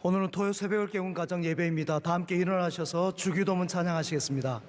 오늘은 토요 새벽을 깨운 가정 예배입니다. 다 함께 일어나셔서 주기도문 찬양하시겠습니다.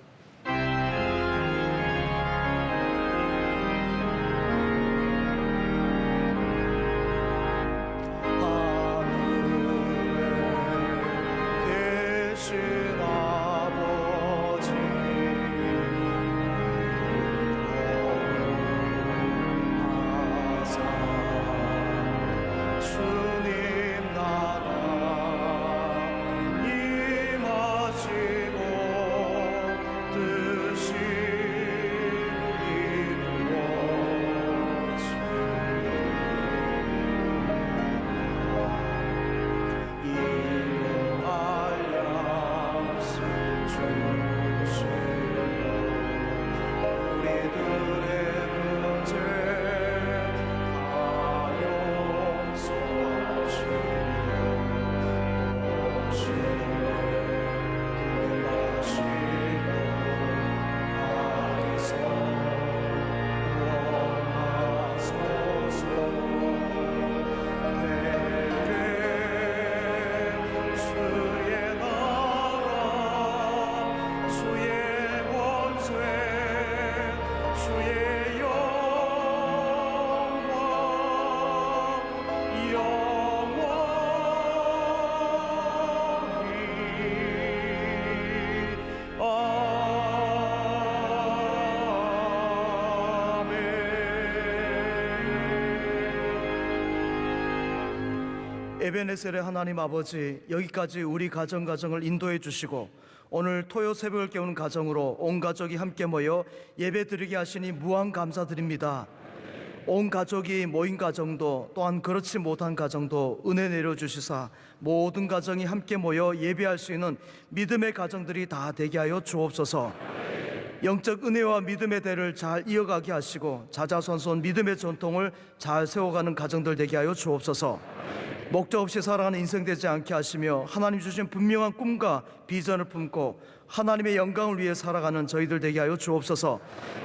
에베네셀의 하나님 아버지, 여기까지 우리 가정을 인도해 주시고 오늘 토요 새벽을 깨우는 가정으로 온 가족이 함께 모여 예배 드리게 하시니 무한 감사드립니다. 온 가족이 모인 가정도 또한 그렇지 못한 가정도 은혜 내려주시사 모든 가정이 함께 모여 예배할 수 있는 믿음의 가정들이 다 되게 하여 주옵소서. 영적 은혜와 믿음의 대를 잘 이어가게 하시고 자자손손 믿음의 전통을 잘 세워가는 가정들 되게 하여 주옵소서. 목적 없이 살아가는 인생 되지 않게 하시며 하나님 주신 분명한 꿈과 비전을 품고 하나님의 영광을 위해 살아가는 저희들 되게 하여 주옵소서.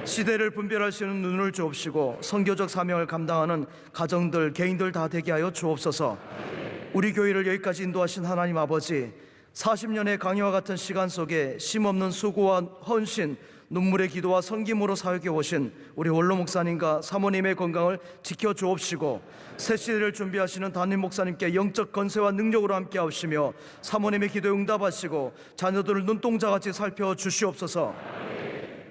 시대를 분별할 수 있는 눈을 주옵시고 선교적 사명을 감당하는 가정들, 개인들 다 되게 하여 주옵소서. 우리 교회를 여기까지 인도하신 하나님 아버지, 40년의 강요와 같은 시간 속에 쉼없는 수고와 헌신, 눈물의 기도와 섬김으로 사역해 오신 우리 원로 목사님과 사모님의 건강을 지켜 주옵시고 새 시대를 준비하시는 담임 목사님께 영적 건세와 능력으로 함께 하시며 사모님의 기도에 응답하시고 자녀들을 눈동자같이 살펴 주시옵소서.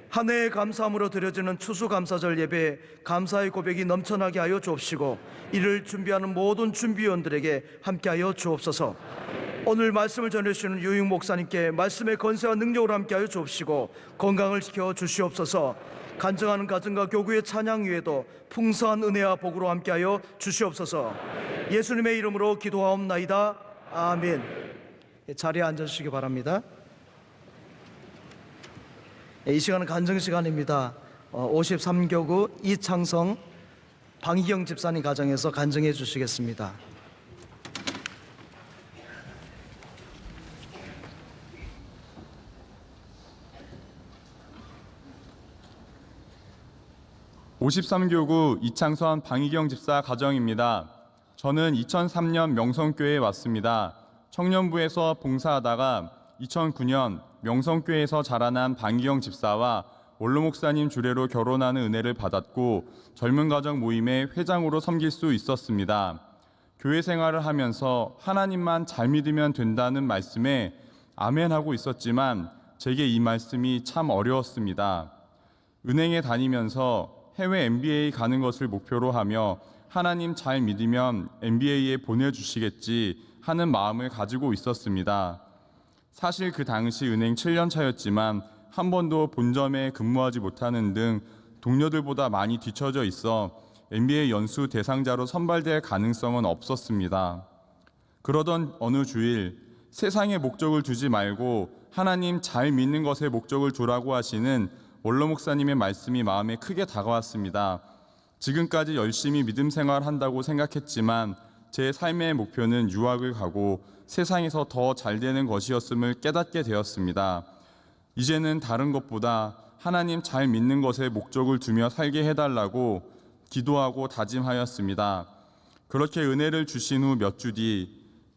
한 해의 감사함으로 드려지는 추수감사절 예배에 감사의 고백이 넘쳐나게 하여 주옵시고 이를 준비하는 모든 준비위원들에게 함께하여 주옵소서. 오늘 말씀을 전해주시는 유익 목사님께 말씀의 건세와 능력으로 함께하여 주옵시고 건강을 지켜 주시옵소서. 간증하는 가정과 교구의 찬양 위에도 풍성한 은혜와 복으로 함께하여 주시옵소서. 예수님의 이름으로 기도하옵나이다. 아멘. 자리에 앉아주시기 바랍니다. 이 시간은 간증 시간입니다. 53교구 이창성 방희경 집사님 가정에서 간증해 주시겠습니다. (53교구) 이창선 방희경 집사 가정입니다. 저는 2003년 명성교회에 왔습니다. 청년부에서 봉사하다가 2009년 명성교회에서 자라난 방희경 집사와 원로 목사님 주례로 결혼하는 은혜를 받았고 젊은 가정 모임의 회장으로 섬길 수 있었습니다. 교회 생활을 하면서 하나님만 잘 믿으면 된다는 말씀에 아멘하고 있었지만 제게 이 말씀이 참 어려웠습니다. 은행에 다니면서 해외 MBA 가는 것을 목표로 하며 하나님 잘 믿으면 MBA에 보내주시겠지 하는 마음을 가지고 있었습니다. 사실 그 당시 은행 7년 차였지만 한 번도 본점에 근무하지 못하는 등 동료들보다 많이 뒤처져 있어 MBA 연수 대상자로 선발될 가능성은 없었습니다. 그러던 어느 주일 세상에 목적을 두지 말고 하나님 잘 믿는 것에 목적을 두라고 하시는 원로 목사님의 말씀이 마음에 크게 다가왔습니다. 지금까지 열심히 믿음 생활한다고 생각했지만 제 삶의 목표는 유학을 가고 세상에서 더 잘 되는 것이었음을 깨닫게 되었습니다. 이제는 다른 것보다 하나님 잘 믿는 것에 목적을 두며 살게 해달라고 기도하고 다짐하였습니다. 그렇게 은혜를 주신 후 몇 주 뒤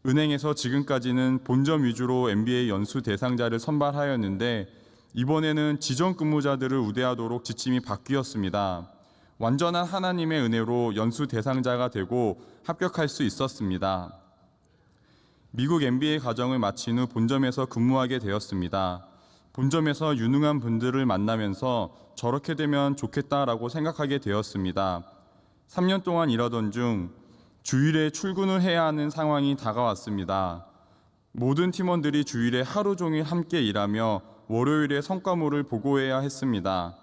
은행에서 지금까지는 본점 위주로 MBA 연수 대상자를 선발하였는데 이번에는 지정 근무자들을 우대하도록 지침이 바뀌었습니다. 완전한 하나님의 은혜로 연수 대상자가 되고 합격할 수 있었습니다. 미국 MBA 과정을 마친 후 본점에서 근무하게 되었습니다. 본점에서 유능한 분들을 만나면서 저렇게 되면 좋겠다라고 생각하게 되었습니다. 3년 동안 일하던 중 주일에 출근을 해야 하는 상황이 다가왔습니다. 모든 팀원들이 주일에 하루 종일 함께 일하며 월요일에 성과물을 보고해야 했습니다.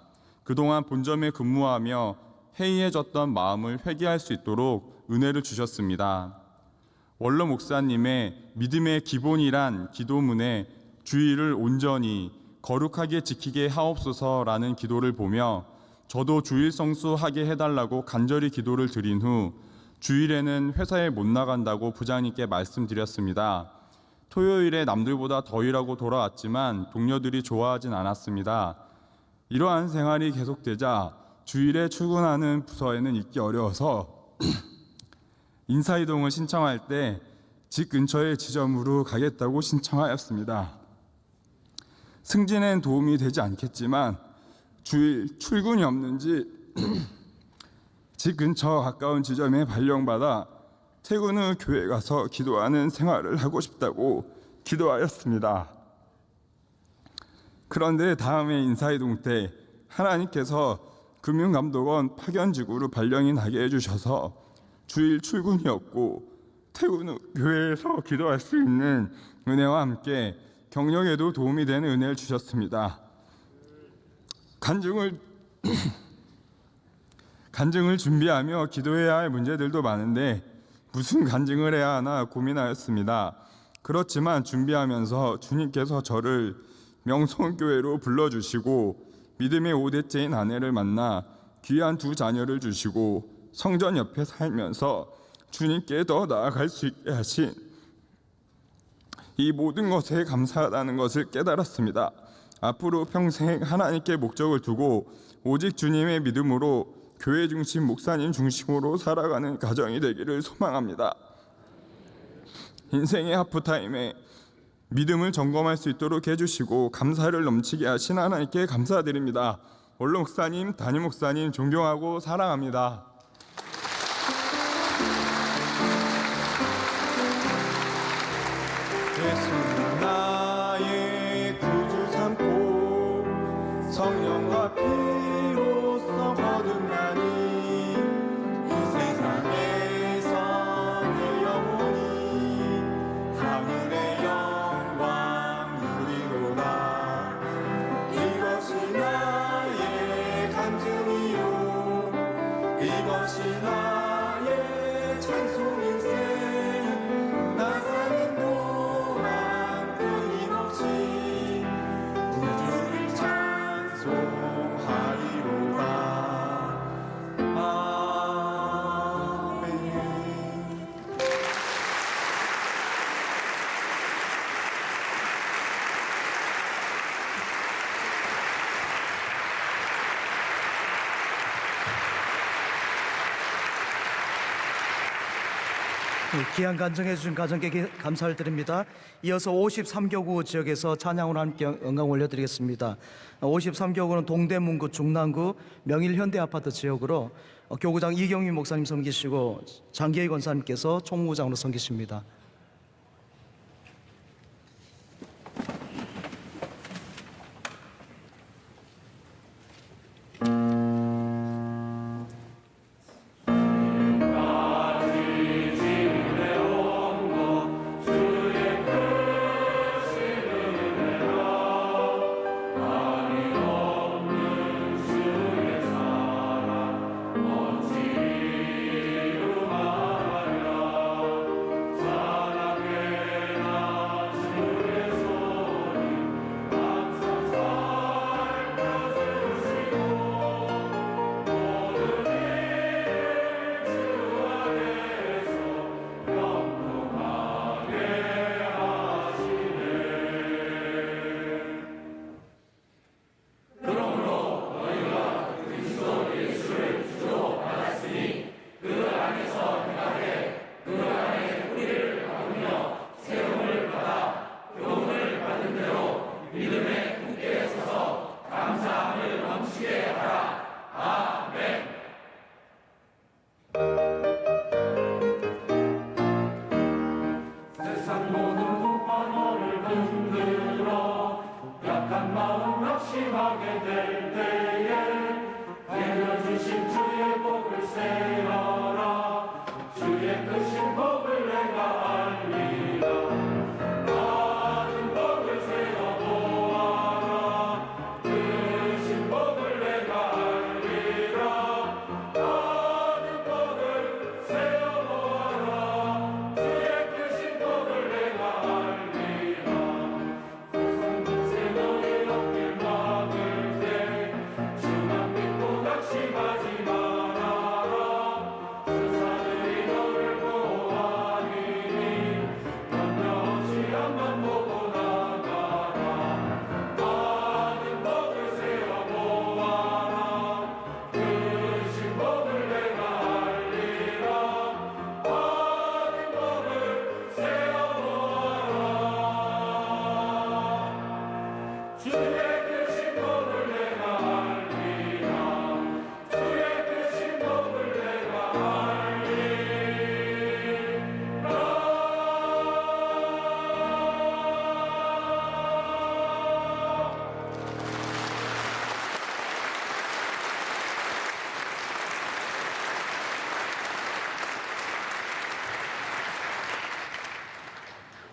그동안 본점에 근무하며 해이해졌던 마음을 회개할 수 있도록 은혜를 주셨습니다. 원로 목사님의 믿음의 기본이란 기도문에 주일을 온전히 거룩하게 지키게 하옵소서라는 기도를 보며 저도 주일 성수하게 해달라고 간절히 기도를 드린 후 주일에는 회사에 못 나간다고 부장님께 말씀드렸습니다. 토요일에 남들보다 더 일하고 돌아왔지만 동료들이 좋아하진 않았습니다. 이러한 생활이 계속되자 주일에 출근하는 부서에는 있기 어려워서 인사이동을 신청할 때 집 근처의 지점으로 가겠다고 신청하였습니다. 승진엔 도움이 되지 않겠지만 주일 출근이 없는지 집 근처 가까운 지점에 발령받아 퇴근 후 교회 가서 기도하는 생활을 하고 싶다고 기도하였습니다. 그런데 다음에 인사이동 때 하나님께서 금융감독원 파견직으로 발령이 나게 해주셔서 주일 출근이 없고 퇴근 후 교회에서 기도할 수 있는 은혜와 함께 경력에도 도움이 되는 은혜를 주셨습니다. 간증을 준비하며 기도해야 할 문제들도 많은데 무슨 간증을 해야 하나 고민하였습니다. 그렇지만 준비하면서 주님께서 저를 명성교회로 불러주시고 믿음의 5대째인 아내를 만나 귀한 2 자녀를 주시고 성전 옆에 살면서 주님께 더 나아갈 수 있게 하신 이 모든 것에 감사하다는 것을 깨달았습니다. 앞으로 평생 하나님께 목적을 두고 오직 주님의 믿음으로 교회 중심, 목사님 중심으로 살아가는 가정이 되기를 소망합니다. 인생의 하프타임에 믿음을 점검할 수 있도록 해주시고 감사를 넘치게 하신 하나님께 감사드립니다. 원로 목사님, 담임 목사님 존경하고 사랑합니다. 예수는 나의 구주 삼고 성령과 피로써 거듭나니 이 세상에서 내 영혼이 하늘의 영광 누리로다. 이것이 나의 간증이요 이것이 나의 찬송일세. 나 사는 동안 끊임없이 구주를 찬송하리로다. 아멘. 귀한 간증해 주신 가정께 감사를 드립니다. 이어서 53교구 지역에서 찬양으로 함께 영광 올려드리겠습니다. 53교구는 동대문구 중랑구 명일현대아파트 지역으로 교구장 이경민 목사님 섬기시고 장기희 권사님께서 총무장으로 섬기십니다. 자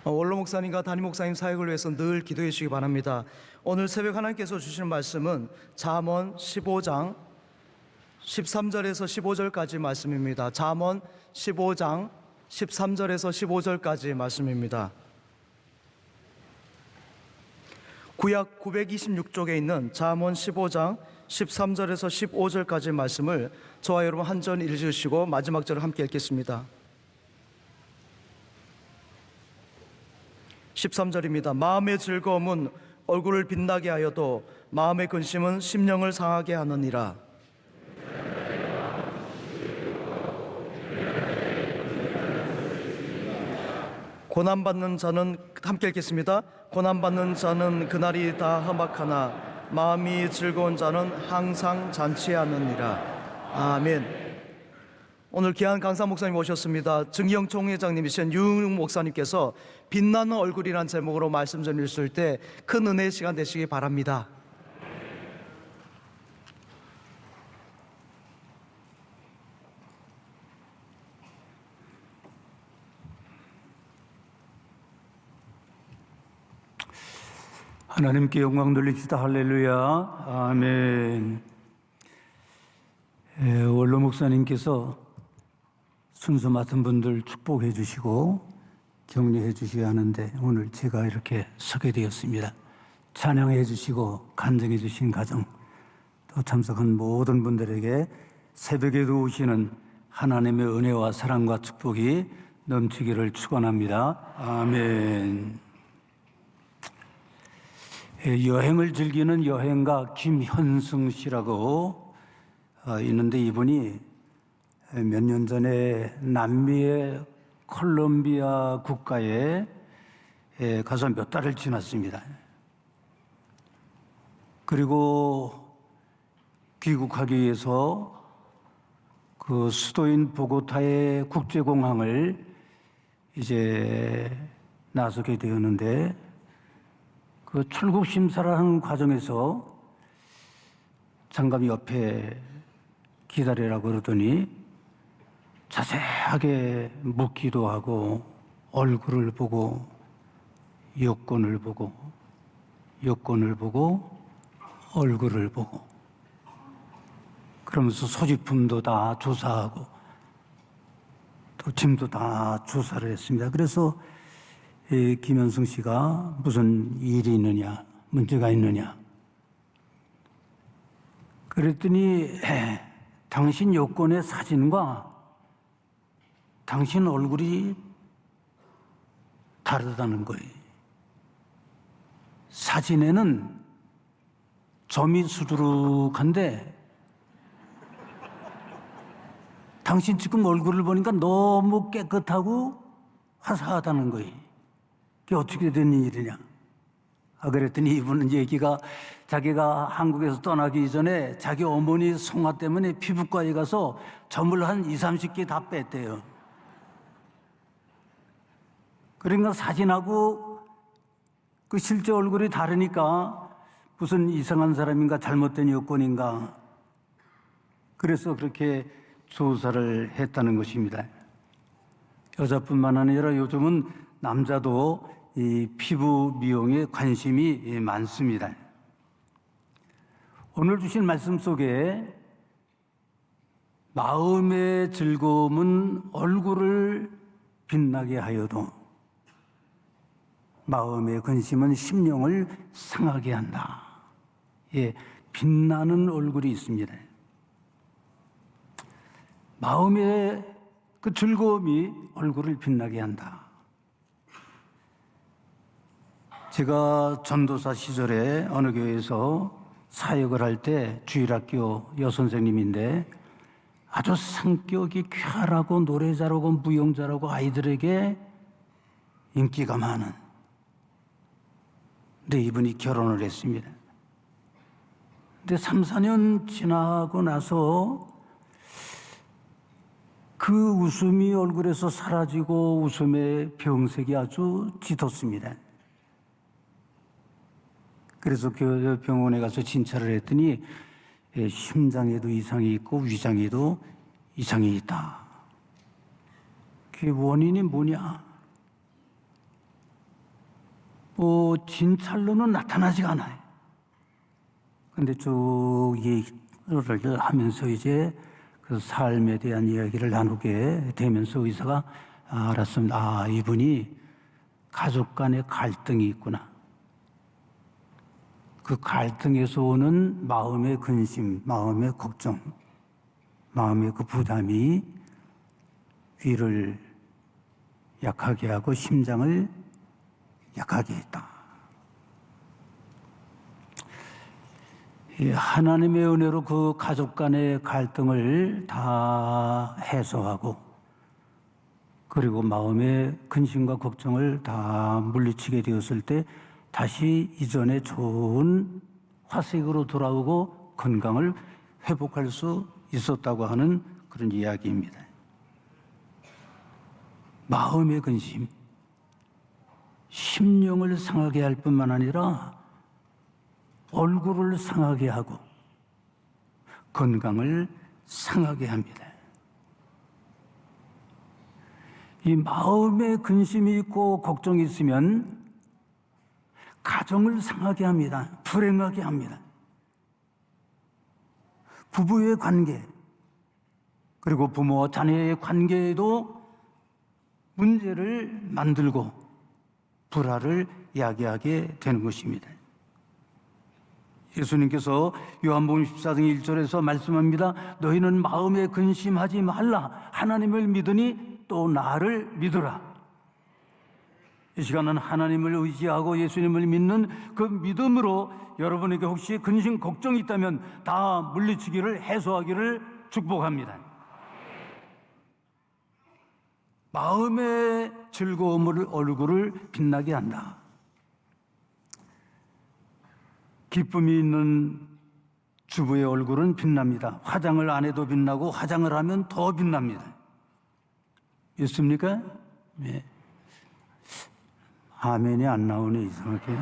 원로 목사님과 담임 목사님 사역을 위해서 늘 기도해 주시기 바랍니다. 오늘 새벽 하나님께서 주시는 말씀은 잠언 15장 13절에서 15절까지 말씀입니다. 잠언 15장 13절에서 15절까지 말씀입니다. 구약 926쪽에 있는 잠언 15장 13절에서 15절까지 말씀을 저와 여러분 한 절 읽으시고 마지막 절을 함께 읽겠습니다. 13절입니다. 마음의 즐거움은 얼굴을 빛나게 하여도 마음의 근심은 심령을 상하게 하느니라. 고난받는 자는 함께 읽겠습니다. 고난받는 자는 그날이 다 험악하나 마음이 즐거운 자는 항상 잔치하느니라. 아멘. 오늘 귀한 강사 목사님 오셨습니다. 증경 총회장님이신 유흥 목사님께서 빛나는 얼굴이라는 제목으로 말씀 전해 주실 때 큰 은혜의 시간 되시기 바랍니다. 하나님께 영광 돌립시다. 할렐루야. 아멘. 원로 목사님께서 순서 맡은 분들 축복해 주시고 격려해 주셔야 하는데 오늘 제가 이렇게 서게 되었습니다. 찬양해 주시고 간증해 주신 가정, 또 참석한 모든 분들에게 새벽에도 오시는 하나님의 은혜와 사랑과 축복이 넘치기를 축원합니다. 아멘. 여행을 즐기는 여행가 김현승 씨라고 있는데, 이분이 몇 년 전에 남미의 콜롬비아 국가에 가서 몇 달을 지났습니다. 그리고 귀국하기 위해서 그 수도인 보고타의 국제공항을 이제 나서게 되었는데, 그 출국 심사를 하는 과정에서 장관이 옆에 기다리라고 그러더니 자세하게 묻기도 하고 얼굴을 보고 여권을 보고 얼굴을 보고 그러면서 소지품도 다 조사하고 또 짐도 다 조사를 했습니다. 그래서 김현승 씨가 무슨 일이 있느냐, 문제가 있느냐 그랬더니 당신 여권의 사진과 당신 얼굴이 다르다는 거예요. 사진에는 점이 수두룩한데 당신 지금 얼굴을 보니까 너무 깨끗하고 화사하다는 거예요. 그게 어떻게 된 일이냐? 그랬더니 이분은 얘기가 자기가 한국에서 떠나기 전에 자기 어머니 송화 때문에 피부과에 가서 점을 한 20-30개 다 뺐대요. 그러니까 사진하고 그 실제 얼굴이 다르니까 무슨 이상한 사람인가 잘못된 여권인가 그래서 그렇게 조사를 했다는 것입니다. 여자뿐만 아니라 요즘은 남자도 이 피부 미용에 관심이 많습니다. 오늘 주신 말씀 속에 마음의 즐거움은 얼굴을 빛나게 하여도 마음의 근심은 심령을 상하게 한다. 예, 빛나는 얼굴이 있습니다. 마음의 그 즐거움이 얼굴을 빛나게 한다. 제가 전도사 시절에 어느 교회에서 사역을 할 때 주일학교 여선생님인데 아주 성격이 쾌활하고 노래 잘하고 무용 잘하고 아이들에게 인기가 많은, 근데 이분이 결혼을 했습니다. 근데 3, 4년 지나고 나서 그 웃음이 얼굴에서 사라지고 웃음의 병색이 아주 짙었습니다. 그래서 병원에 가서 진찰을 했더니 심장에도 이상이 있고 위장에도 이상이 있다. 그 원인이 뭐냐? 진찰로는 나타나지가 않아요. 근데 쭉 얘기를 하면서 이제 그 삶에 대한 이야기를 나누게 되면서 의사가 알았습니다. 이분이 가족 간의 갈등이 있구나. 그 갈등에서 오는 마음의 근심, 마음의 걱정, 마음의 그 부담이 위를 약하게 하고 심장을 약하게 했다. 하나님의 은혜로 그 가족 간의 갈등을 다 해소하고 그리고 마음의 근심과 걱정을 다 물리치게 되었을 때 다시 이전에 좋은 화색으로 돌아오고 건강을 회복할 수 있었다고 하는 그런 이야기입니다. 마음의 근심, 심령을 상하게 할 뿐만 아니라 얼굴을 상하게 하고 건강을 상하게 합니다. 이 마음에 근심이 있고 걱정이 있으면 가정을 상하게 합니다. 불행하게 합니다. 부부의 관계, 그리고 부모와 자녀의 관계에도 문제를 만들고 불화를 야기하게 되는 것입니다. 예수님께서 요한복음 14장 1절에서 말씀합니다. 너희는 마음에 근심하지 말라. 하나님을 믿으니 또 나를 믿으라. 이 시간은 하나님을 의지하고 예수님을 믿는 그 믿음으로 여러분에게 혹시 근심, 걱정이 있다면 다 물리치기를, 해소하기를 축복합니다. 마음의 즐거움을 얼굴을 빛나게 한다. 기쁨이 있는 주부의 얼굴은 빛납니다. 화장을 안 해도 빛나고 화장을 하면 더 빛납니다. 믿습니까? 네. 아멘이 안 나오네, 이상하게.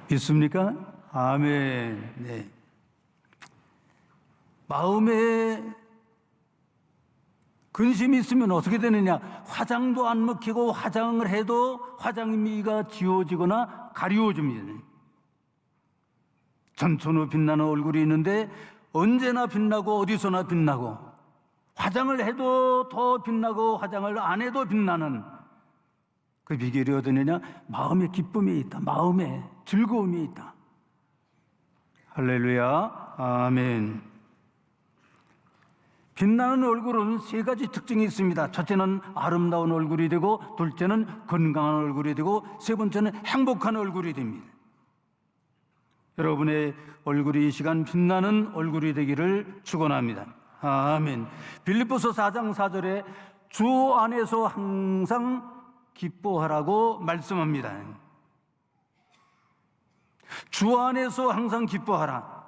믿습니까? 아멘. 네. 마음에 근심이 있으면 어떻게 되느냐? 화장도 안 먹히고 화장을 해도 화장미가 지워지거나 가리워집니다. 전천후 빛나는 얼굴이 있는데 언제나 빛나고 어디서나 빛나고 화장을 해도 더 빛나고 화장을 안 해도 빛나는 그 비결이 어디느냐? 마음의 기쁨이 있다. 마음의 즐거움이 있다. 할렐루야. 아멘. 빛나는 얼굴은 세 가지 특징이 있습니다. 첫째는 아름다운 얼굴이 되고, 둘째는 건강한 얼굴이 되고, 세 번째는 행복한 얼굴이 됩니다. 여러분의 얼굴이 이 시간 빛나는 얼굴이 되기를 축원합니다. 아멘. 빌립보서 4장 4절에 주 안에서 항상 기뻐하라고 말씀합니다. 주 안에서 항상 기뻐하라.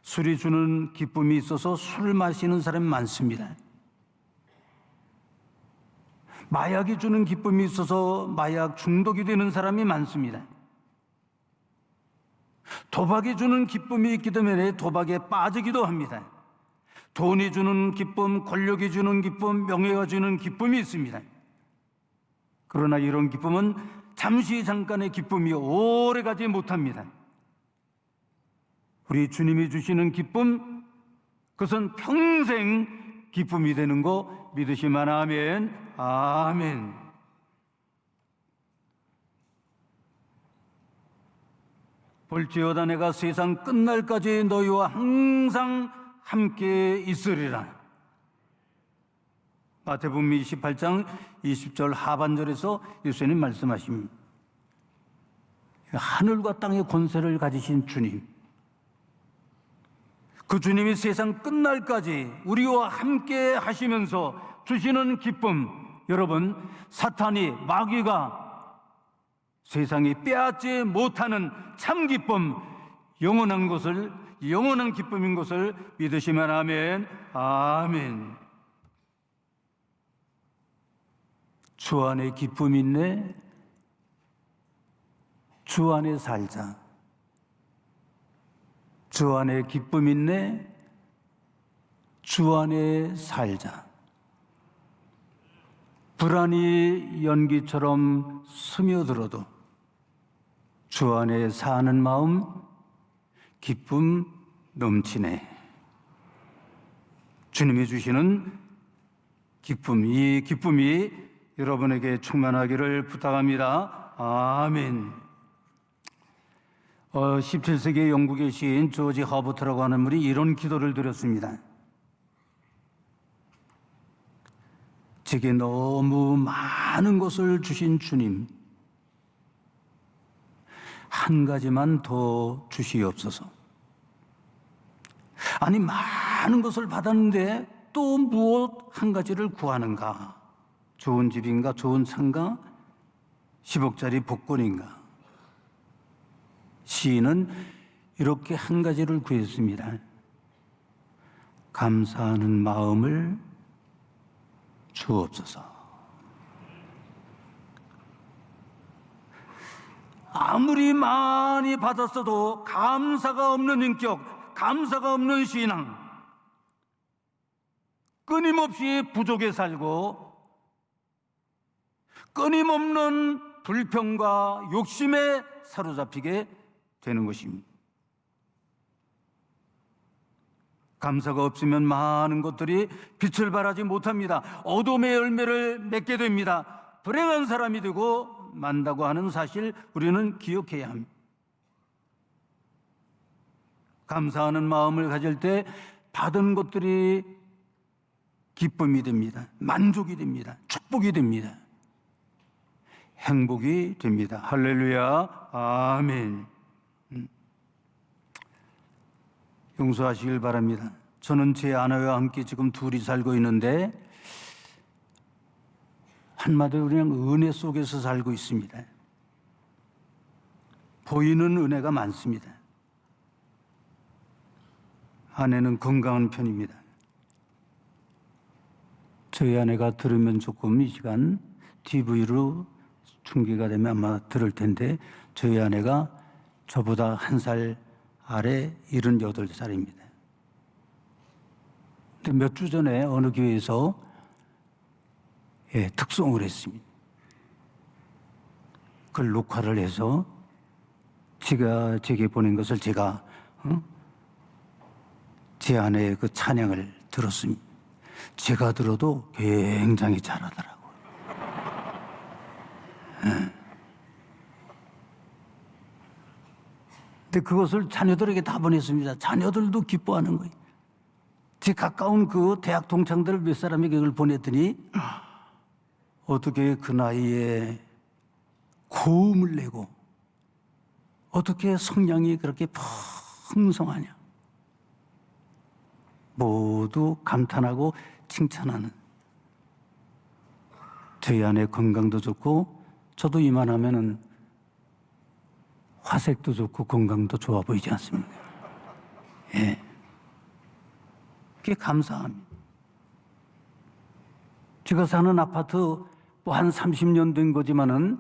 술이 주는 기쁨이 있어서 술 마시는 사람이 많습니다. 마약이 주는 기쁨이 있어서 마약 중독이 되는 사람이 많습니다. 도박이 주는 기쁨이 있기 때문에 도박에 빠지기도 합니다. 돈이 주는 기쁨, 권력이 주는 기쁨, 명예가 주는 기쁨이 있습니다. 그러나 이런 기쁨은 잠시 잠깐의 기쁨이 오래가지 못합니다. 우리 주님이 주시는 기쁨, 그것은 평생 기쁨이 되는 거 믿으시면 아멘. 아멘. 볼지어다 내가 세상 끝날까지 너희와 항상 함께 있으리라. 마태복음 28장 20절 하반절에서 예수님 말씀하십니다. 하늘과 땅의 권세를 가지신 주님, 그 주님이 세상 끝날까지 우리와 함께 하시면서 주시는 기쁨, 여러분, 사탄이, 마귀가 세상이 빼앗지 못하는 참 기쁨, 영원한 기쁨인 것을 믿으시면 아멘. 아멘. 주 안에 기쁨이 있네. 주 안에 살자. 주 안에 기쁨이 있네. 주 안에 살자. 불안이 연기처럼 스며들어도 주 안에 사는 마음, 기쁨 넘치네. 주님이 주시는 기쁨, 이 기쁨이 여러분에게 충만하기를 부탁합니다. 아멘. 17세기 영국의 시인 조지 허버트라고 하는 분이 이런 기도를 드렸습니다. 제게 너무 많은 것을 주신 주님, 한 가지만 더 주시옵소서. 아니, 많은 것을 받았는데 또 무엇 한 가지를 구하는가? 좋은 집인가? 좋은 차인가? 10억짜리 복권인가? 시인은 이렇게 한 가지를 구했습니다. 감사하는 마음을 주옵소서. 아무리 많이 받았어도 감사가 없는 인격, 감사가 없는 신앙, 끊임없이 부족해 살고 끊임없는 불평과 욕심에 사로잡히게 되는 것입니다. 감사가 없으면 많은 것들이 빛을 발하지 못합니다. 어둠의 열매를 맺게 됩니다. 불행한 사람이 되고 만다고 하는 사실 우리는 기억해야 합니다. 감사하는 마음을 가질 때 받은 것들이 기쁨이 됩니다. 만족이 됩니다. 축복이 됩니다. 행복이 됩니다. 할렐루야. 아멘. 용서하시길 바랍니다. 저는 제 아내와 함께 지금 둘이 살고 있는데 한마디로 그냥 은혜 속에서 살고 있습니다. 보이는 은혜가 많습니다. 아내는 건강한 편입니다. 저희 아내가 들으면 조금 이 시간 TV로 중계가 되면 아마 들을 텐데 저희 아내가 저보다 한 살 아래 78살입니다. 근데 몇 주 전에 어느 교회에서 특송을 했습니다. 그걸 녹화를 해서 제가 제게 보낸 것을 제가 제 아내의 그 찬양을 들었습니다. 제가 들어도 굉장히 잘하더라고요. 근데 그것을 자녀들에게 다 보냈습니다. 자녀들도 기뻐하는 거예요. 제 가까운 그 대학 동창들 몇 사람에게 그걸 보냈더니 어떻게 그 나이에 고음을 내고 어떻게 성량이 그렇게 풍성하냐. 모두 감탄하고 칭찬하는. 저희 아내 건강도 좋고 저도 이만하면은 화색도 좋고 건강도 좋아 보이지 않습니까? 예. 그게 감사합니다. 제가 사는 아파트 뭐 한 30년 된 거지만은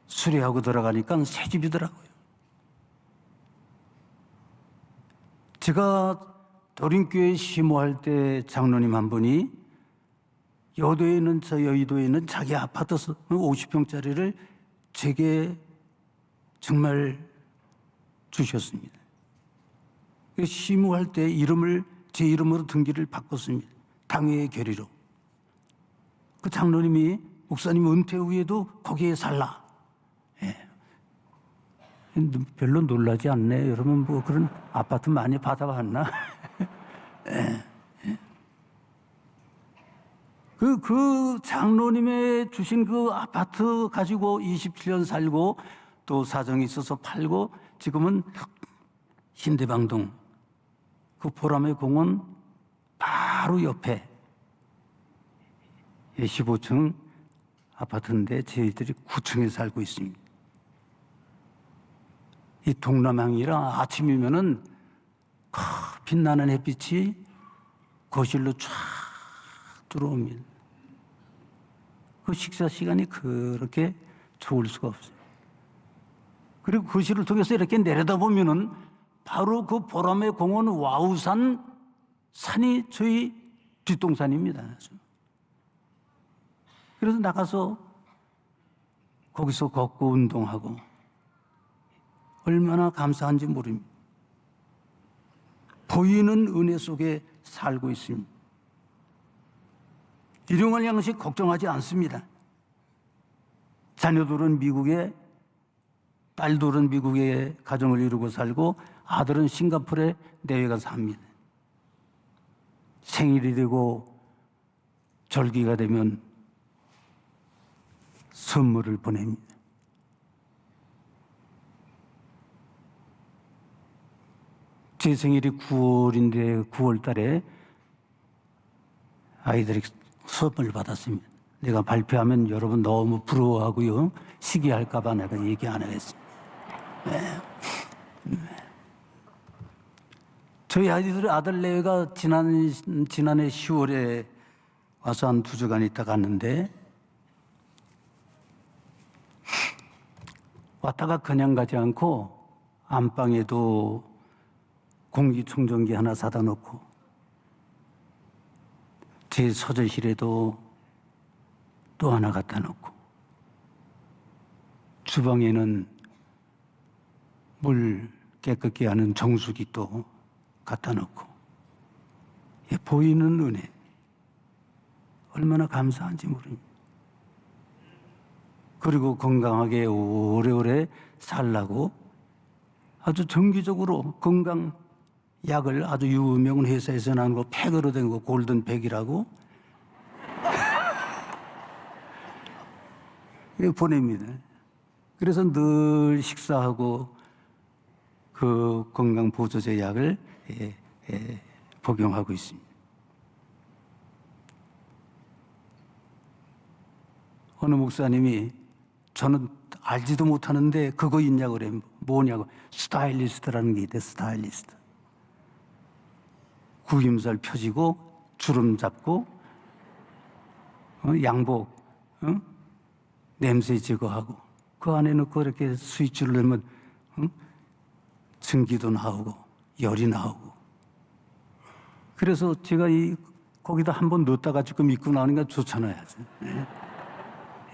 수리하고 들어가니까 새 집이더라고요. 제가 도림교회 심호할 때 장로님 한 분이 여도에 있는 저 여의도에 있는 자기 아파트 50평짜리를 제게 정말 주셨습니다. 시무할 때 이름을 제 이름으로 등기를 바꿨습니다. 당회의 결의로. 그 장로님이 목사님 은퇴 후에도 거기에 살라. 예. 별로 놀라지 않네. 여러분 뭐 그런 아파트 많이 받아봤나? 예. 그 장로님의 주신 그 아파트 가지고 27년 살고 또 사정이 있어서 팔고 지금은 신대방동 그 보람의 공원 바로 옆에 15층 아파트인데 저희들이 9층에 살고 있습니다. 이 동남향이라 아침이면은 빛나는 햇빛이 거실로 쫙 들어옵니다. 그 식사 시간이 그렇게 좋을 수가 없어요. 그리고 거실을 통해서 이렇게 내려다보면은 바로 그 보람의 공원 와우산 산이 저희 뒷동산입니다. 그래서 나가서 거기서 걷고 운동하고 얼마나 감사한지 모릅니다. 보이는 은혜 속에 살고 있습니다. 일용할 양식 걱정하지 않습니다. 자녀들은 미국에, 딸들은 미국에 가정을 이루고 살고 아들은 싱가포르에 내외가 삽니다. 생일이 되고 절기가 되면 선물을 보냅니다. 제 생일이 9월인데 9월 달에 아이들이 선물 받았습니다. 내가 발표하면 여러분 너무 부러워하고요. 시기할까 봐 내가 얘기 안 하겠습니다. 저희 아들 내외가 지난해 10월에 와서 한 2주간 있다 갔는데 왔다가 그냥 가지 않고 안방에도 공기청정기 하나 사다 놓고 제 서재실에도 또 하나 갖다 놓고 주방에는 물 깨끗게 하는 정수기 또 갖다 놓고 보이는 은혜 얼마나 감사한지 모릅니다. 그리고 건강하게 오래오래 살라고 아주 정기적으로 건강 약을 아주 유명한 회사에서 나온 거 팩으로 된 거 골든팩이라고 보냅니다. 그래서 늘 식사하고 그 건강 보조제 약을 복용하고 있습니다. 어느 목사님이 저는 알지도 못하는데 그거 있냐고 그래요. 뭐냐고. 스타일리스트라는 게 있대. 스타일리스트. 구김살 펴지고 주름 잡고 양복 냄새 제거하고 그 안에 넣고 이렇게 스위치를 넣으면 증기도 나오고 열이 나오고 그래서 제가 거기다 한번 넣었다가 지금 입고 나오니까 좋잖아요.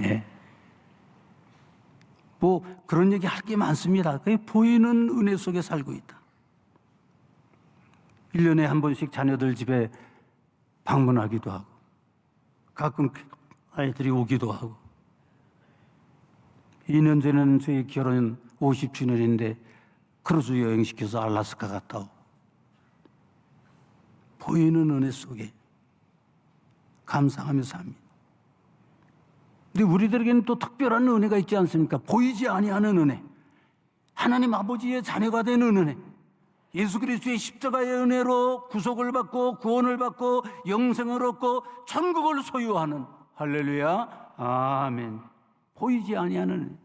예. 뭐 그런 얘기 할 게 많습니다. 그게 보이는 은혜 속에 살고 있다. 1년에 한 번씩 자녀들 집에 방문하기도 하고 가끔 아이들이 오기도 하고 2년 전에는 저희 결혼 50주년인데 크루즈 여행시켜서 알라스카 갔다 오고 보이는 은혜 속에 감사하며 삽니다. 근데 우리들에게는 또 특별한 은혜가 있지 않습니까? 보이지 아니하는 은혜. 하나님 아버지의 자녀가 되는 은혜. 예수 그리스도의 십자가의 은혜로 구속을 받고 구원을 받고 영생을 얻고 천국을 소유하는 할렐루야 아멘. 보이지 아니하는 은혜.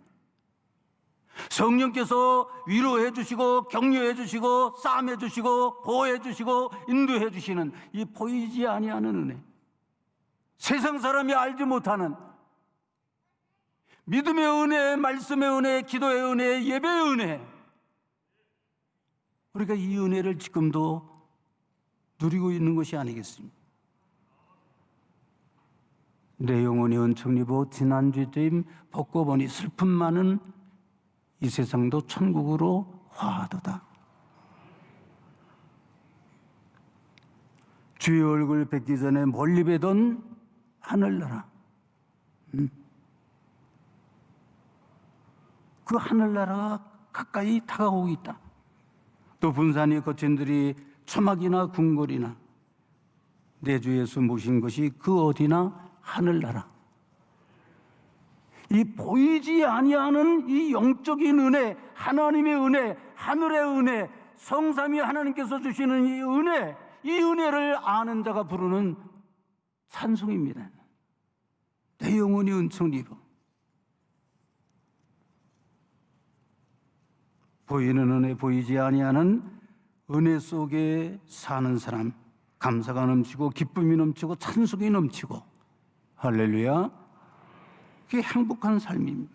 성령께서 위로해 주시고 격려해 주시고 싸매 주시고 보호해 주시고 인도해 주시는 이 보이지 아니하는 은혜. 세상 사람이 알지 못하는 믿음의 은혜, 말씀의 은혜, 기도의 은혜, 예배의 은혜. 우리가 이 은혜를 지금도 누리고 있는 것이 아니겠습니까? 내 영혼이 은총 입어 지난주쯤 벗고 보니 슬픔 많은 이 세상도 천국으로 화하도다. 주의 얼굴 뵙기 전에 멀리 뵈던 하늘나라, 그 하늘나라가 가까이 다가오고 있다. 또 분산이 거친들이 초막이나 궁궐이나 내 주 예수 모신 것이 그 어디나 하늘나라. 이 보이지 아니하는 이 영적인 은혜, 하나님의 은혜, 하늘의 은혜, 성삼위 하나님께서 주시는 이 은혜, 이 은혜를 아는 자가 부르는 찬송입니다. 내 영혼이 은총 입어. 보이는 은혜, 보이지 아니하는 은혜 속에 사는 사람, 감사가 넘치고 기쁨이 넘치고 찬송이 넘치고, 할렐루야, 그게 행복한 삶입니다.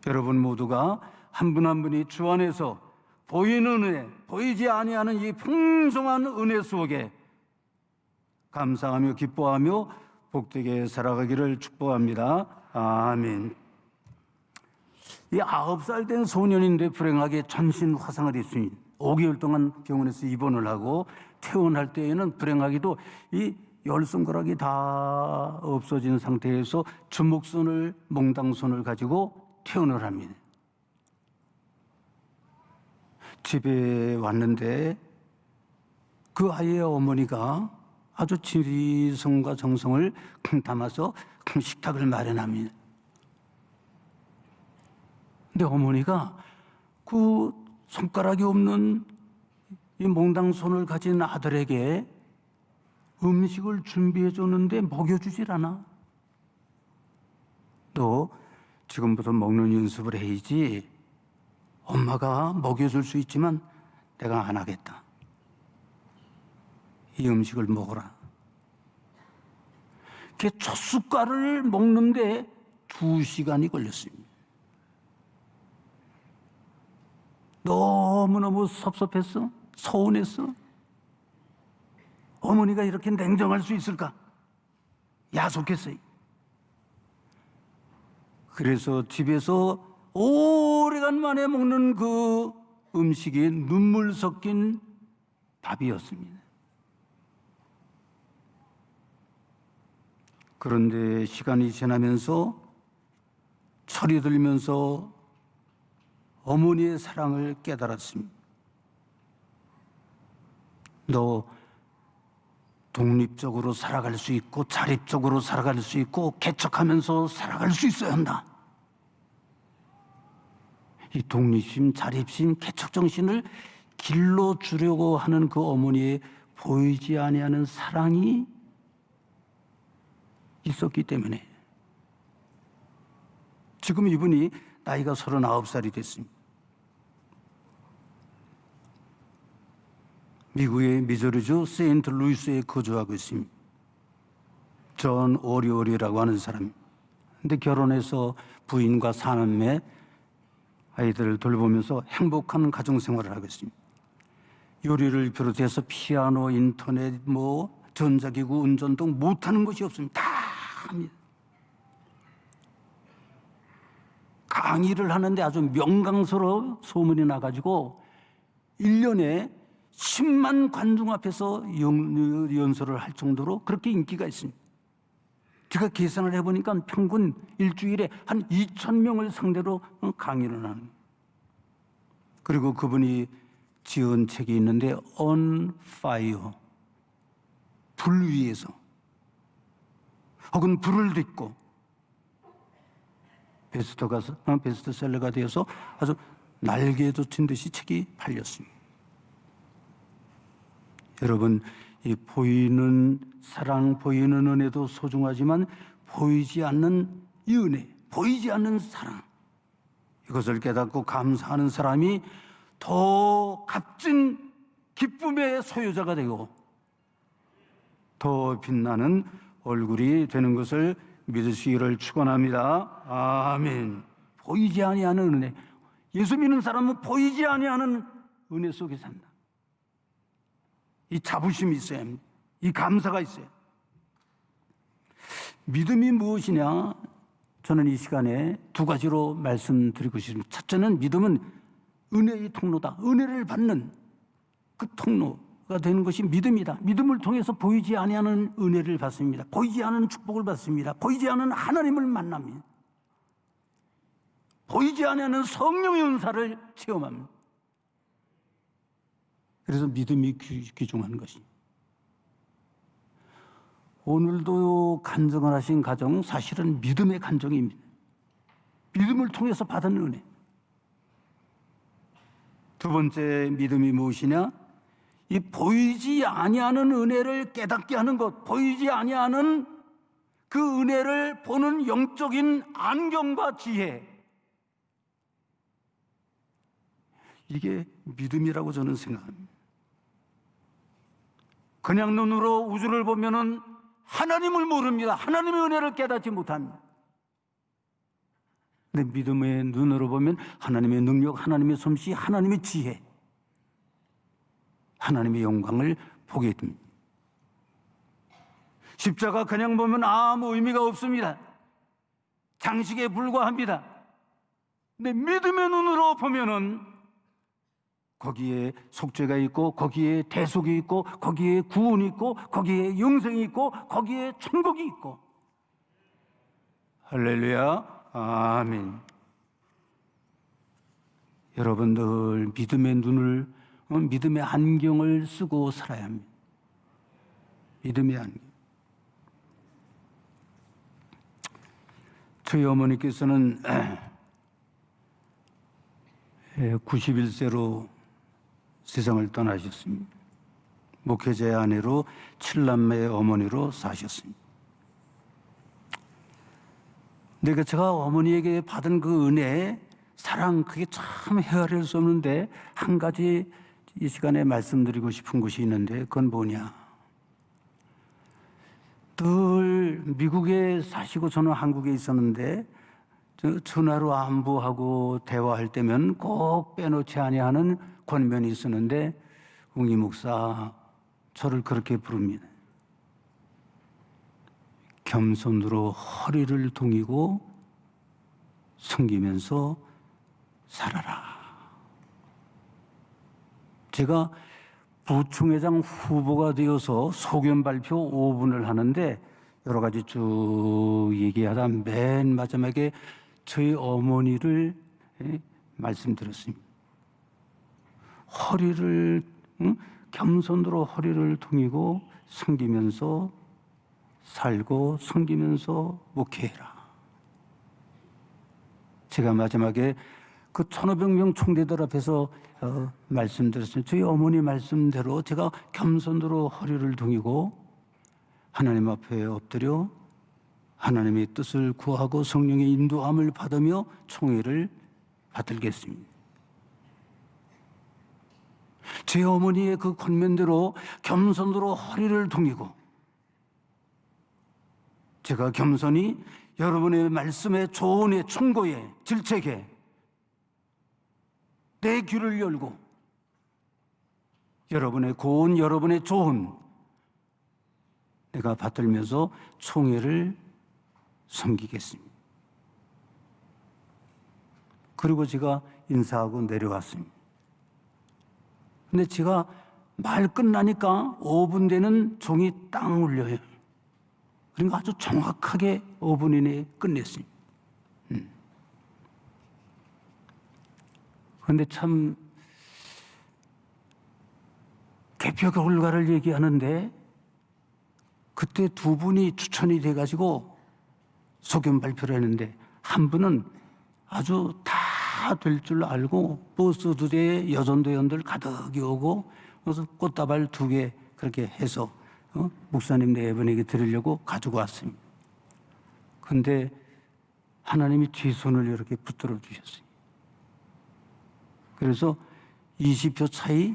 여러분 모두가 한 분 한 분이 주 안에서 보이는 은혜, 보이지 아니하는 이 풍성한 은혜 속에 감사하며 기뻐하며 복되게 살아가기를 축복합니다. 아멘. 이 9살 된 소년인데 불행하게 전신 화상을 입습니다. 5개월 동안 병원에서 입원을 하고 퇴원할 때에는 불행하게도 이 열 손가락이 다 없어진 상태에서 주먹손을, 몽당손을 가지고 퇴원을 합니다. 집에 왔는데 그 아이의 어머니가 아주 지성과 정성을 담아서 식탁을 마련합니다. 근데 어머니가 그 손가락이 없는 이 몽당손을 가진 아들에게 음식을 준비해 줬는데 먹여주질 않아. 너 지금부터 먹는 연습을 해야지. 엄마가 먹여줄 수 있지만 내가 안 하겠다. 이 음식을 먹어라. 그 첫 숟갈을 먹는데 2시간이 걸렸습니다. 너무너무 섭섭했어? 서운했어? 어머니가 이렇게 냉정할 수 있을까? 야속했어요. 그래서 집에서 오래간 만에 먹는 그 음식이 눈물 섞인 밥이었습니다. 그런데 시간이 지나면서 철이 들면서 어머니의 사랑을 깨달았습니다. 너 독립적으로 살아갈 수 있고 자립적으로 살아갈 수 있고 개척하면서 살아갈 수 있어야 한다. 이 독립심, 자립심, 개척정신을 길러주려고 하는 그 어머니의 보이지 아니하는 사랑이 있었기 때문에 지금 이분이 나이가 39살이 됐습니다. 미국의 미주리주 세인트루이스에 거주하고 있습니다. 존 오리오리라고 하는 사람. 근데 결혼해서 부인과 4남매 아이들을 돌보면서 행복한 가정생활을 하고 있습니다. 요리를 비롯해서 피아노, 인터넷, 전자기구, 운전 등 못하는 것이 없습니다. 다 합니다. 강의를 하는데 아주 명강사로 소문이 나가지고 1년에 10만 관중 앞에서 연설을 할 정도로 그렇게 인기가 있습니다. 제가 계산을 해보니까 평균 일주일에 한 2,000명을 상대로 강의를 하는 거예요. 그리고 그분이 지은 책이 있는데 On Fire, 불 위에서, 혹은 불을 딛고, 베스트셀러가 되어서 아주 날개에 돋친 듯이 책이 팔렸습니다. 여러분, 이 보이는 사랑, 보이는 은혜도 소중하지만 보이지 않는 이 은혜, 보이지 않는 사랑, 이것을 깨닫고 감사하는 사람이 더 값진 기쁨의 소유자가 되고 더 빛나는 얼굴이 되는 것을 믿으시기를 축원합니다. 아멘. 보이지 아니하는 은혜. 예수 믿는 사람은 보이지 아니하는 은혜 속에 산다. 이 자부심이 있어야 합니다. 이 감사가 있어야. 믿음이 무엇이냐? 저는 이 시간에 두 가지로 말씀드리고 싶습니다. 첫째는 믿음은 은혜의 통로다. 은혜를 받는 그 통로가 되는 것이 믿음이다. 믿음을 통해서 보이지 아니하는 은혜를 받습니다. 보이지 않은 축복을 받습니다. 보이지 않은 하나님을 만납니다. 보이지 아니하는 성령의 은사를 체험합니다. 그래서 믿음이 귀중한 것이. 오늘도 간증을 하신 가정 사실은 믿음의 간증입니다. 믿음을 통해서 받은 은혜. 두 번째 믿음이 무엇이냐? 이 보이지 아니하는 은혜를 깨닫게 하는 것, 보이지 아니하는 그 은혜를 보는 영적인 안경과 지혜. 이게 믿음이라고 저는 생각합니다. 그냥 눈으로 우주를 보면은 하나님을 모릅니다. 하나님의 은혜를 깨닫지 못합니다. 근데 믿음의 눈으로 보면 하나님의 능력, 하나님의 솜씨, 하나님의 지혜, 하나님의 영광을 보게 됩니다. 십자가 그냥 보면 아무 의미가 없습니다. 장식에 불과합니다. 근데 믿음의 눈으로 보면은 거기에 속죄가 있고, 거기에 대속이 있고, 거기에 구원이 있고, 거기에 영생이 있고, 거기에 천국이 있고. 할렐루야, 아멘. 여러분들 믿음의 눈을, 믿음의 안경을 쓰고 살아야 합니다. 믿음의 안경. 저희 어머니께서는 91세로 세상을 떠나셨습니다. 목회자의 아내로 7남매의 어머니로 사셨습니다. 근데 제가 어머니에게 받은 그 은혜, 사랑, 그게 참 헤아릴 수 없는데 한 가지 이 시간에 말씀드리고 싶은 것이 있는데 그건 뭐냐? 늘 미국에 사시고 저는 한국에 있었는데 전화로 안부하고 대화할 때면 꼭 빼놓지 아니하는 권면이 있었는데 웅이 목사 저를 그렇게 부릅니다. 겸손으로 허리를 동이고 섬기면서 살아라. 제가 부총회장 후보가 되어서 소견 발표 5분을 하는데 여러 가지 쭉 얘기하다 맨 마지막에 저희 어머니를 말씀드렸습니다. 허리를 겸손으로 허리를 동이고 섬기면서 살고 섬기면서 목회해라. 제가 마지막에 그 1,500명 총대들 앞에서 말씀드렸습니다. 저희 어머니 말씀대로 제가 겸손으로 허리를 동이고 하나님 앞에 엎드려 하나님의 뜻을 구하고 성령의 인도함을 받으며 총회를 받들겠습니다. 제 어머니의 그 권면대로 겸손으로 허리를 동이고 제가 겸손히 여러분의 말씀에 조언에 충고에 질책에 내 귀를 열고 여러분의 고운 여러분의 조언 내가 받들면서 총회를 섬기겠습니다. 그리고 제가 인사하고 내려왔습니다. 근데 제가 말 끝나니까 5분 되는 종이 딱 울려요. 그러니까 아주 정확하게 5분 이내에 끝냈습니다. 그런데 참 개표 결과를 얘기하는데 그때 두 분이 추천이 돼가지고 소견 발표를 했는데 한 분은 아주 다 될 줄 알고 버스 2대에 여전도연들 가득이 오고 그래서 꽃다발 2개 그렇게 해서 목사님 네 분에게 드리려고 가지고 왔습니다. 그런데 하나님이 뒤손을 이렇게 붙들어 주셨어요. 그래서 20표 차이,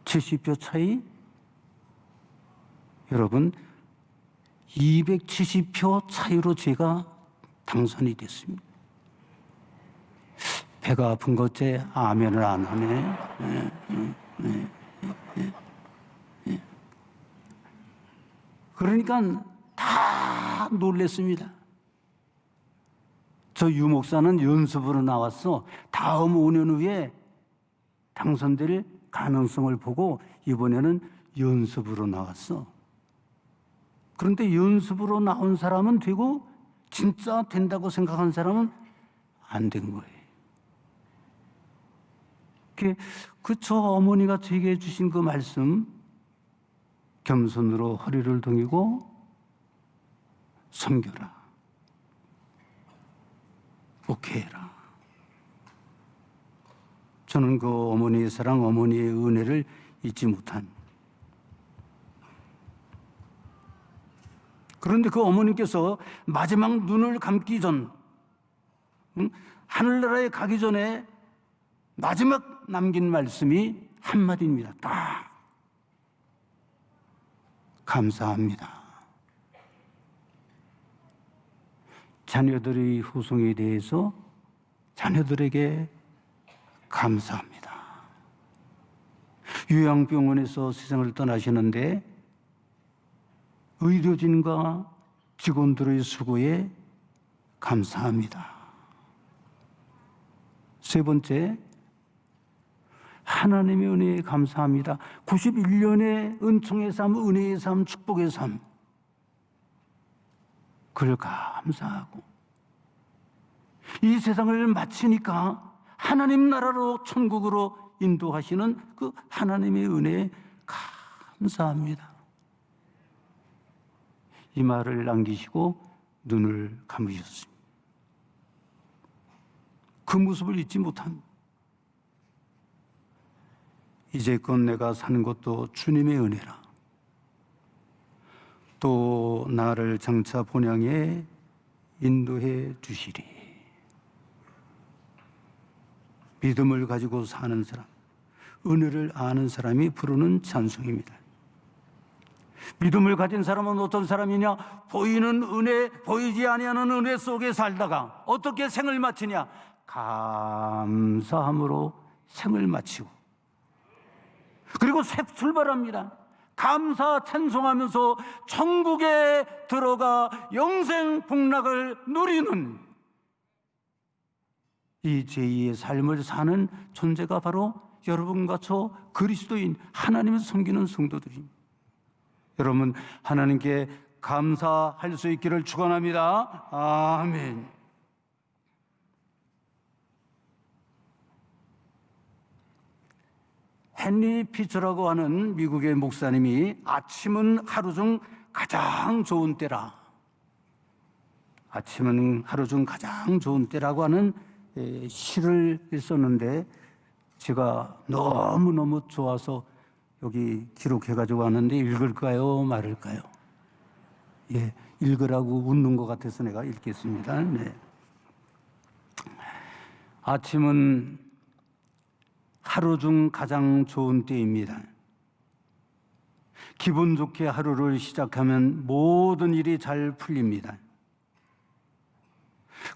70표 차이, 여러분 270표 차이로 제가 당선이 됐습니다. 배가 아픈 것째 아멘을 안 하네. 그러니까 다 다 놀랬습니다. 저 유 목사는 연습으로 나왔어. 다음 5년 후에 당선될 가능성을 보고 이번에는 연습으로 나왔어. 그런데 연습으로 나온 사람은 되고 진짜 된다고 생각한 사람은 안 된 거예요. 저 어머니가 제게 해주신 그 말씀, 겸손으로 허리를 동이고 섬겨라, 오케이라. 저는 그 어머니의 사랑, 어머니의 은혜를 잊지 못한. 그런데 그 어머님께서 마지막 눈을 감기 전, 하늘나라에 가기 전에 마지막 남긴 말씀이 한마디입니다. 딱. 감사합니다. 자녀들의 후손에 대해서 자녀들에게 감사합니다. 요양병원에서 세상을 떠나시는데 의료진과 직원들의 수고에 감사합니다. 세 번째, 하나님의 은혜에 감사합니다. 91년의 은총의 삶, 은혜의 삶, 축복의 삶, 그걸 감사하고 이 세상을 마치니까 하나님 나라로, 천국으로 인도하시는 그 하나님의 은혜에 감사합니다. 이 말을 남기시고 눈을 감으셨습니다. 그 모습을 잊지 못합니다. 이제껏 내가 사는 것도 주님의 은혜라. 또 나를 장차 본향에 인도해 주시리. 믿음을 가지고 사는 사람, 은혜를 아는 사람이 부르는 찬송입니다. 믿음을 가진 사람은 어떤 사람이냐? 보이는 은혜, 보이지 아니하는 은혜 속에 살다가 어떻게 생을 마치냐? 감사함으로 생을 마치고, 그리고 새 출발합니다. 감사 찬송하면서 천국에 들어가 영생 복락을 누리는 이 제2의 삶을 사는 존재가 바로 여러분과 저 그리스도인, 하나님을 섬기는 성도들입니다. 여러분, 하나님께 감사할 수 있기를 축원합니다. 아멘. 헨리 피처라고 하는 미국의 목사님이 아침은 하루 중 가장 좋은 때라, 아침은 하루 중 가장 좋은 때라고 하는 시를 썼는데 제가 너무너무 좋아서 여기 기록해가지고 왔는데 읽을까요? 말을까요? 예, 읽으라고 웃는 것 같아서 내가 읽겠습니다. 네. 아침은 하루 중 가장 좋은 때입니다. 기분 좋게 하루를 시작하면 모든 일이 잘 풀립니다.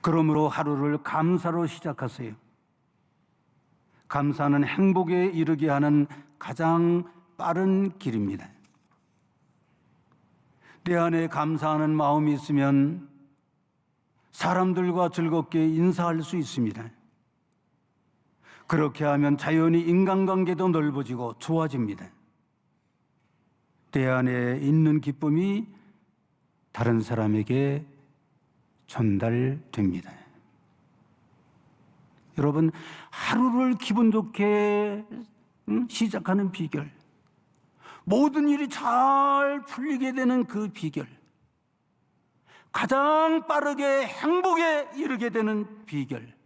그러므로 하루를 감사로 시작하세요. 감사는 행복에 이르게 하는 가장 빠른 길입니다. 내 안에 감사하는 마음이 있으면 사람들과 즐겁게 인사할 수 있습니다. 그렇게 하면 자연히 인간관계도 넓어지고 좋아집니다. 내 안에 있는 기쁨이 다른 사람에게 전달됩니다. 여러분, 하루를 기분 좋게 시작하는 비결, 모든 일이 잘 풀리게 되는 그 비결, 가장 빠르게 행복에 이르게 되는 비결,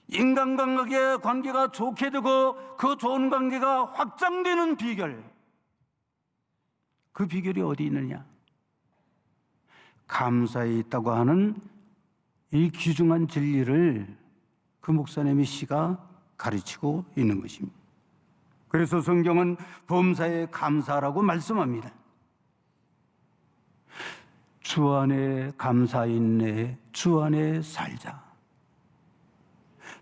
인간관계의 관계가 좋게 되고 그 좋은 관계가 확장되는 비결, 그 비결이 어디 있느냐? 감사에 있다고 하는 이 귀중한 진리를 그 목사님의 시가 가르치고 있는 것입니다. 그래서 성경은 범사에 감사라고 말씀합니다. 주 안에 감사 있네, 주 안에 살자.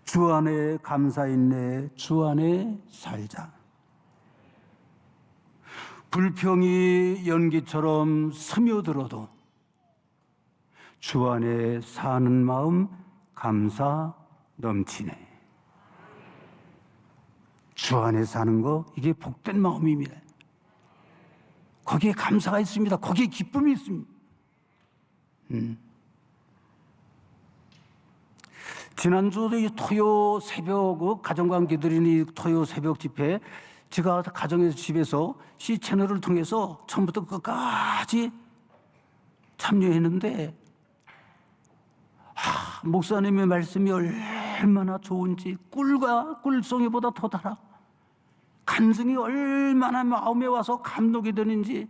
주 안에 감사 있네, 주 안에 살자. 불평이 연기처럼 스며들어도 주 안에 사는 마음 감사 넘치네. 주 안에 사는 거 이게 복된 마음입니다. 거기에 감사가 있습니다. 거기에 기쁨이 있습니다. 지난주도 이 토요 새벽 가정관계들이 이 토요 새벽 집회 제가 가정에서 집에서 C 채널을 통해서 처음부터 끝까지 참여했는데 목사님의 말씀이 얼마나 좋은지 꿀과 꿀송이보다 더 달아 간증이 얼마나 마음에 와서 감동이 되는지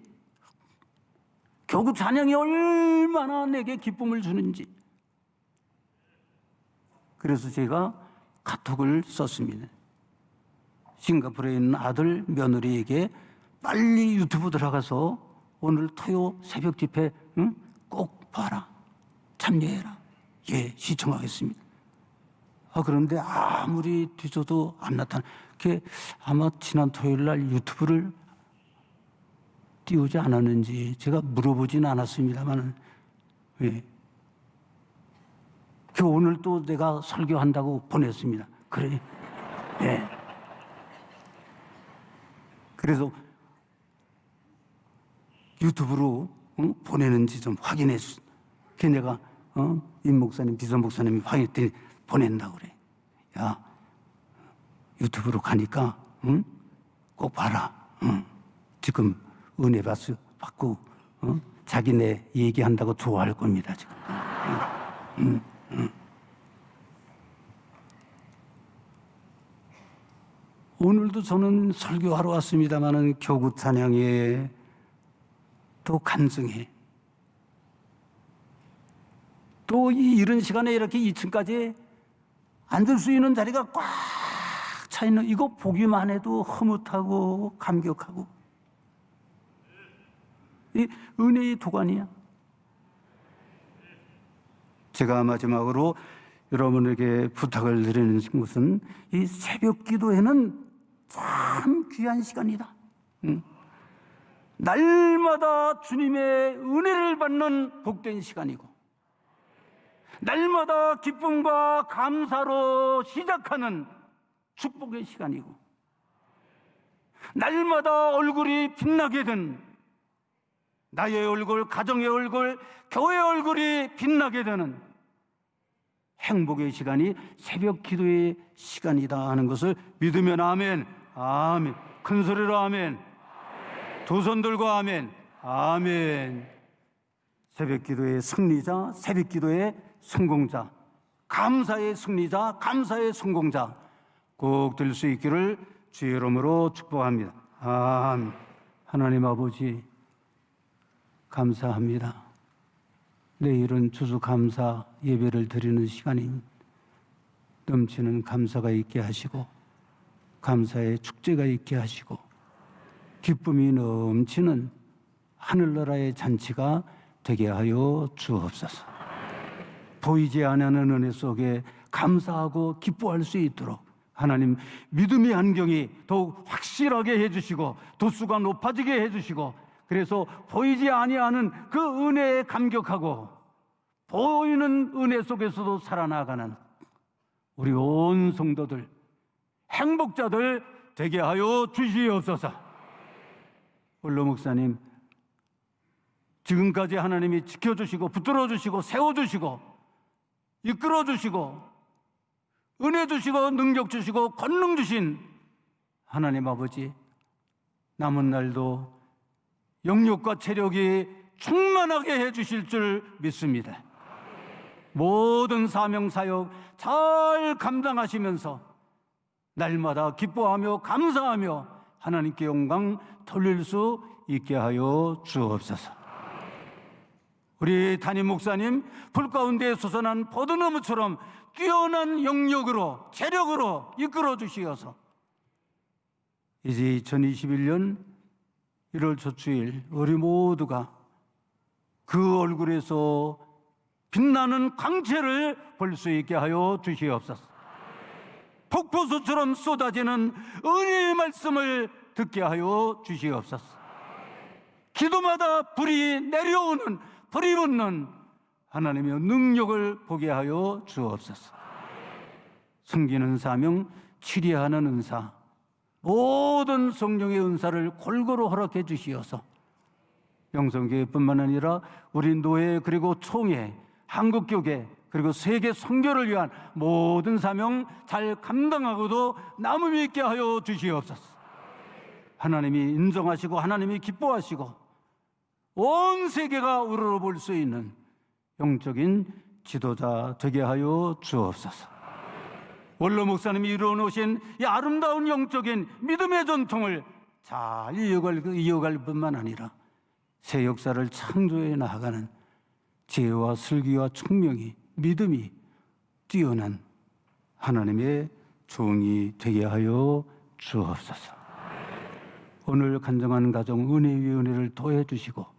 교구 찬양이 얼마나 내게 기쁨을 주는지 그래서 제가 카톡을 썼습니다. 싱가포르에 있는 아들 며느리에게 빨리 유튜브 들어가서 오늘 토요 새벽 집회 꼭 봐라 참여해라. 예, 시청하겠습니다. 그런데 아무리 뒤져도 안 나타나. 그게 아마 지난 토요일 날 유튜브를 띄우지 않았는지 제가 물어보지는 않았습니다만, 예. 그 오늘 또 내가 설교한다고 보냈습니다. 그래, 예. 그래서 유튜브로 보내는지 좀 확인해 주세요. 그 내가 임 목사님, 비서 목사님이 확인했더니 보낸다고 그래. 야, 유튜브로 가니까 꼭 봐라. 지금 은혜 받고 자기네 얘기한다고 좋아할 겁니다. 지금. 오늘도 저는 설교하러 왔습니다마는 교구 찬양에 또 간증해 또 이런 시간에 이렇게 2층까지 앉을 수 있는 자리가 꽉 차 있는 이거 보기만 해도 흐뭇하고 감격하고 이 은혜의 도가니야. 제가 마지막으로 여러분에게 부탁을 드리는 것은 이 새벽 기도에는 참 귀한 시간이다. 날마다 주님의 은혜를 받는 복된 시간이고 날마다 기쁨과 감사로 시작하는 축복의 시간이고 날마다 얼굴이 빛나게 된 나의 얼굴, 가정의 얼굴, 교회의 얼굴이 빛나게 되는 행복의 시간이 새벽 기도의 시간이다 하는 것을 믿으면 아멘, 아멘. 큰 소리로 아멘. 두 손 들고 아멘, 아멘. 새벽 기도의 승리자, 새벽 기도의 성공자, 감사의 승리자, 감사의 성공자 꼭 될 수 있기를 주의 이름으로 축복합니다. 아멘. 하나님 아버지 감사합니다. 내일은 추수감사 예배를 드리는 시간입니다. 넘치는 감사가 있게 하시고 감사의 축제가 있게 하시고 기쁨이 넘치는 하늘나라의 잔치가 되게 하여 주옵소서. 보이지 않는 은혜 속에 감사하고 기뻐할 수 있도록 하나님 믿음의 안경이 더욱 확실하게 해주시고 도수가 높아지게 해주시고 그래서 보이지 아니하는 그 은혜에 감격하고 보이는 은혜 속에서도 살아나가는 우리 온 성도들 행복자들 되게 하여 주시옵소서. 원로 목사님 지금까지 하나님이 지켜주시고 붙들어주시고 세워주시고 이끌어주시고 은혜 주시고 능력 주시고 권능 주신 하나님 아버지 남은 날도 영육과 체력이 충만하게 해주실 줄 믿습니다. 모든 사명 사역 잘 감당하시면서 날마다 기뻐하며 감사하며 하나님께 영광 돌릴 수 있게 하여 주옵소서. 우리 담임 목사님 불 가운데 솟아난 버드나무처럼 뛰어난 영역으로 체력으로 이끌어 주시어서 이제 2021년 1월 초주일 우리 모두가 그 얼굴에서 빛나는 광채를 볼 수 있게 하여 주시옵소서. 폭포수처럼 쏟아지는 은혜의 말씀을 듣게 하여 주시옵소서. 기도마다 불이 내려오는, 불이 붙는 하나님의 능력을 보게 하여 주옵소서. 숨기는 사명, 치리하는 은사, 모든 성령의 은사를 골고루 허락해 주시어서 명성교회뿐만 아니라 우리 노회 그리고 총회, 한국교회 그리고 세계 선교를 위한 모든 사명 잘 감당하고도 남음 있게 하여 주시옵소서. 하나님이 인정하시고 하나님이 기뻐하시고 온 세계가 우러러볼 수 있는 영적인 지도자 되게 하여 주옵소서. 원로 목사님이 이루어놓으신 이 아름다운 영적인 믿음의 전통을 잘 이어갈 뿐만 아니라 새 역사를 창조해 나아가는 지혜와 슬기와 총명이, 믿음이 뛰어난 하나님의 종이 되게 하여 주옵소서. 오늘 간증한 가정 은혜 위에 은혜를 더해 주시고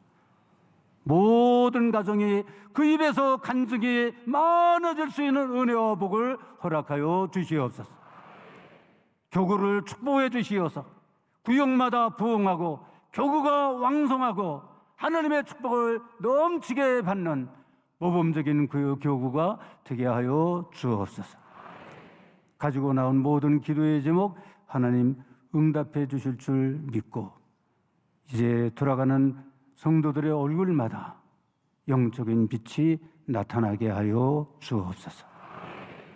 모든 가정이 그 입에서 간증이 많아질 수 있는 은혜와 복을 허락하여 주시옵소서. 교구를 축복해 주시어서 구역마다 부흥하고 교구가 왕성하고 하나님의 축복을 넘치게 받는 모범적인 그 교구가 되게 하여 주옵소서. 가지고 나온 모든 기도의 제목 하나님 응답해 주실 줄 믿고 이제 돌아가는 성도들의 얼굴마다 영적인 빛이 나타나게 하여 주옵소서.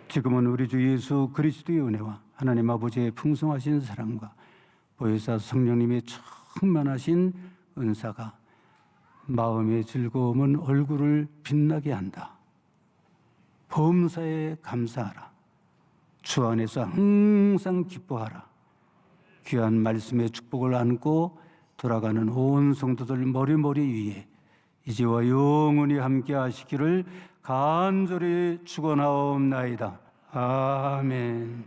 지금은 우리 주 예수 그리스도의 은혜와 하나님 아버지의 풍성하신 사랑과 보혜사 성령님의 충만하신 은사가 마음의 즐거움은 얼굴을 빛나게 한다. 범사에 감사하라. 주 안에서 항상 기뻐하라. 귀한 말씀의 축복을 안고 돌아가는 온 성도들 머리머리 위에 이제와 영원히 함께 하시기를 간절히 축원하옵나이다. 아멘.